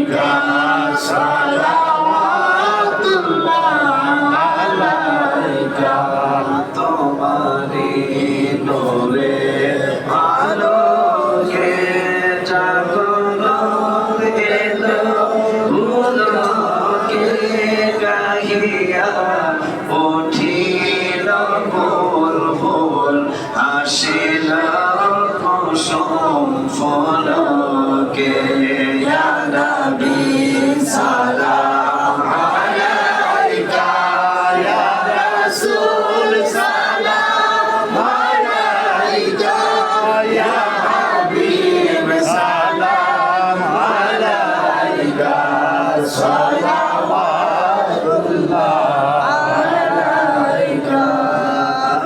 আলাইকা সালাওয়াতুল্লাহ আলাইকা তোমারি নূরে আলোকে জাগরণ এলো ভুলকে গাহিয়া উঠিল ভুল ভুল হাসিল কুসুম ফলকে ইয়া নবী সালাম আলাইকা ইয়া রাসূল সালাম আলাইকা ইয়া হাবিব সালাম আলাইকা সালাওয়াতুল্লাহ আলাইকা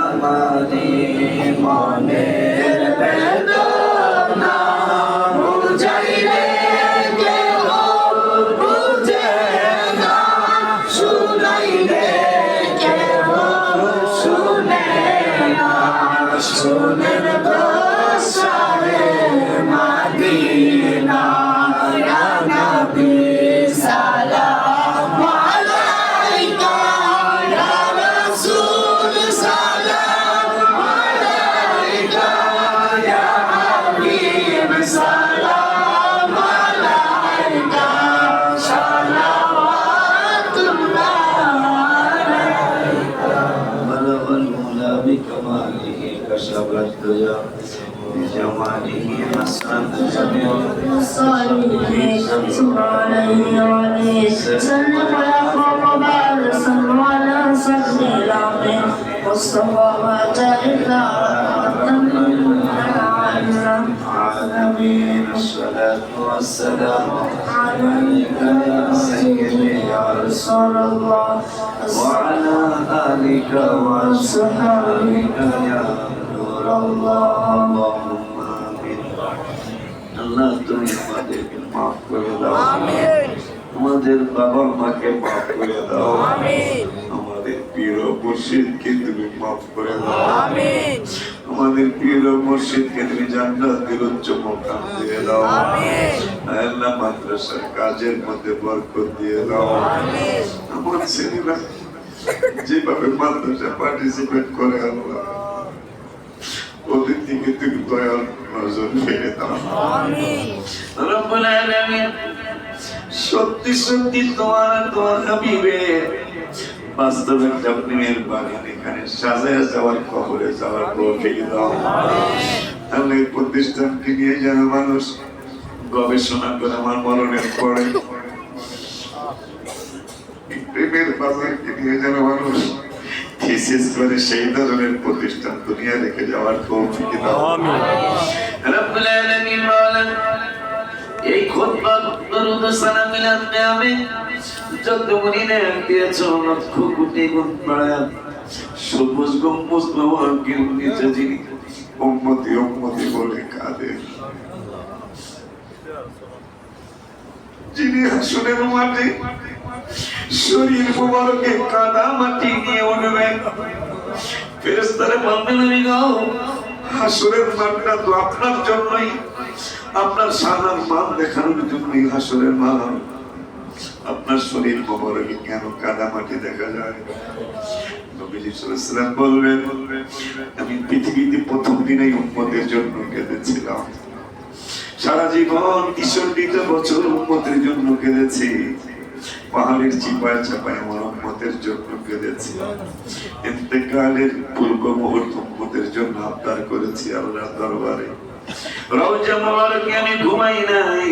আমাদের মনের বেদনা বুঝাইলে কেহ বুঝে না, শুনাইলে কেহ শুনে না। শুনেন গো শাহে মদিনা ইয়া নবী সালাম আলাইকা ইয়া রাসূল সালাম আলাইকা ইয়া হাবিব সালাম আলাইকা সালাওয়াতুল্লাহ আলাইকা বলবল মুলা বিকমালিহি কশফত দুজা বিজমালিহি হাসান العالمين الصلاة والسلام عليك يا سيدي يا رسول الله وعلى آلك وصحبك يا نور الله اللهم آمين আল্লাহ তুমি আমাদেরকে মাফ করে দাও আমাদের বাবা মাকে মাফ করে দাও আমাদের পীর মুর্শিদকে তুমি মাফ করে দাও আমাদের পীর মুর্শিদকে তুমি জান্নাতের উচ্চ মুকাম দিয়ে দাও আল্লাহ মাদ্রাসার কাজের মধ্যে বরকত দিয়ে দাও আমার ছেলেরা যেভাবে মাদ্রাসা পার্টিসিপেট করে আল্লাহ ওদের দিকে তুমি দয়াল নজর ফেলে দাও রব্বুল আলামিন সত্যি সত্যি তোমার হাবিবের বাস্তবে আপনি মেহেরবানি এখানে সাজায় যাওয়ার কবরে যাওয়ার তৌফিক দাও আল্লাহ এই প্রতিষ্ঠানকে নিয়ে যেন মানুষ গবেষণা করে আমার মরণের পরে প্রেমের বাজারকে নিয়ে যেন মানুষ থিসিস করে সেই ধরনের প্রতিষ্ঠান দুনিয়া রেখে যাওয়ার তৌফিক দাও রব্বুল আলামিন মাওলান এই খুতবা দরুদ সালাম মিলাদ কিয়ামে যত মুরিদে দিয়েছো লক্ষ কোটি গুণ বাড়ায়া সবুজ গম্বুজ নওয়াকের নিচে যিনি উম্মতি উম্মতি বলে কাঁদে যিনি হাসরের মাঠে শরীর মুবারকে কাদা মাটি নিয়ে উঠবে ফেরেশতারা বলবেন আমি গো হাসরের মাঠটা তো আপনার জন্যই আপনার শানার মান দেখানোর জন্যই হাসরের মাঠ আপনার শরীর মুবারকে কেন কাদা মাটি দেখা যায় নবীজি সাল্লাল্লাহু আলাইহি ওয়াসাল্লাম বললেন আমি পৃথিবীতে প্রথম দিনেই উম্মতের জন্য কেঁদেছিলাম সারা জীবন 63 বছর উম্মতের জন্য কেঁদেছি পাহাড়ের চিপায় চাপায় আমার উম্মতের জন্য কেঁদেছি ইন্তেকালের পূর্ব মুহূর্ত উম্মতের জন্য আবদার করেছি আল্লাহর দরবারে রওজা মুবারকে আমি ঘুমাই নাই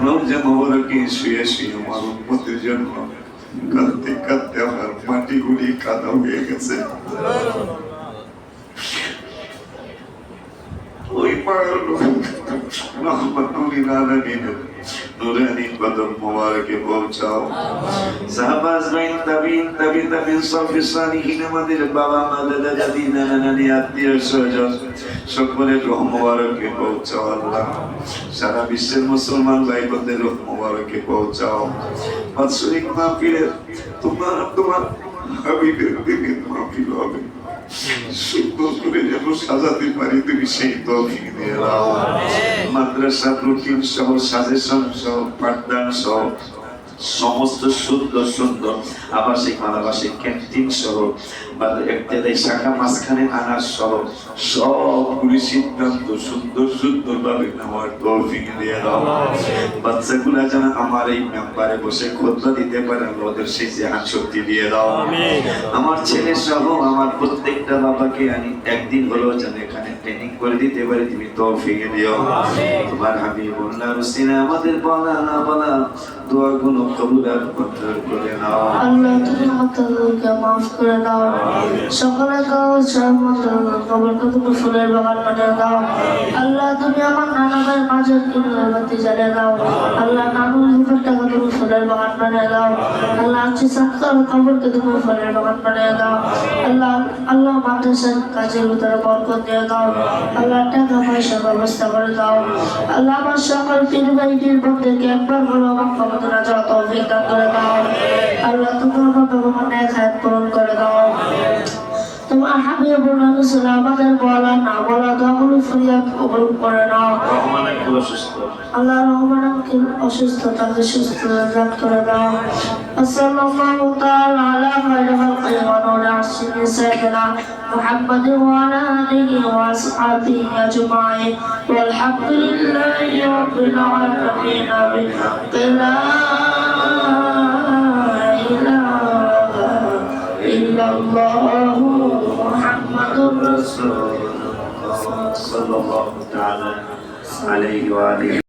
রওজা মুবারকে শুয়ে শুয়ে আমার উম্মতের জন্য কাঁদতে কাঁদতে আমার মাটিগুলি কাদা হয়ে গেছে ওই পাহাড় রহমাতুল্লিল আলামিন নুরানি কদম মুবারকে পৌঁছাও সাহাবা আজমাইন তাবিন সালফে সালিহিন আমাদের বাবা মা দাদা দাদি নানা নানি আত্মীয় স্বজন সকলের রহ মুবারকে পৌঁছাও আল্লাহ সারা বিশ্বের মুসলমান ভাই বোনদের রহ মুবারকে পৌঁছাও বাৎসরিক মাহফিলের তোমার হাবিবের দিনের মাহফিল হবে সুন্দর করে যেন সাজাতে পারি, তুমি সেই তৌফিক দিয়ে দাও। মাদ্রাসা রুটিন সহ, সাজেশন সহ, পাঠদান সহ, সমস্ত সুন্দর সুন্দর আবাসিক অনাবাসিক ক্যান্টিন সহ শাখা মাঝখানে আনার সহ সবগুলি সিদ্ধান্ত সুন্দর সুন্দর ভাবে নেওয়ার তৌফিক দিয়ে দাও। বাচ্চাগুলা যেন আমার এই মেম্বারে বসে খুতবা দিতে পারে, ওদের সেই জাহান শক্তি দিয়ে দাও। আমার ছেলে সহ আমার প্রত্যেকটা বাবাকে আমি একদিন হলেও যেন এখানে ট্রেনিং করে দিতে পারি, তুমি তৌফিক দিও। তোমার হাবিবুল্লাহ রসিনা আমাদের বলা না বলা দোয়াগুলো কবুল আর মঞ্জুর করে নাও। আল্লাহ তুমি আমাদেরকে মাফ করে দাও, সকলের কবরকে তুমি ফুলের বাগান বানিয়ে দাও। আল্লাহ তুমি আমার নানা ভাইয়ের মাঝের বাতি জ্বালিয়ে দাও। আল্লাহ নানুর টাকা তুমি ফুলের বাগান বানিয়ে দাও। আল্লাহ আছি সত্তর কবরকে তুমি ফুলের বাগান বানিয়ে দাও। আল্লাহ আল্লাহ মাদ্রাসার কাজের ভিতরে বরকত দিয়ে দাও। আল্লাহ টাকা পয়সার ব্যবস্থা করে দাও। আল্লাহ আমার সকল পীর ভাই পীর বোনদেরকে একবার বলো মক্কা মদিনা যাওয়া তৌফিক দান করে দাও। আল্লাহ তুমি আমার বাবা নেক হায়াত পূরণ করে দাও। তোমার হাবিবুল্লাহ রাসূল আমাদের বলা না বলা দোয়াগুলো ফরিয়াদ কবুল করে নাও। আল্লাহ রহমানকে অসুস্থতাকে সুস্থ দান করে দাও। সাল্লাল্লাহু তাআলা আলা খায়রি খালকি ওয়া নূরি আরশিহি সাইয়্যিদিনা মুহাম্মাদিন ওয়া আলা আলিহি ওয়া আসহাবিহি আজমাইন ওয়ালহামদুলিল্লাহি রাব্বিল আলামিন। লা ইলাহা ইল্লাল্লাহু মুহাম্মাদুর রাসূলুল্লাহ সাল্লাল্লাহু তাআলা আলাইহি ওয়া আলিহি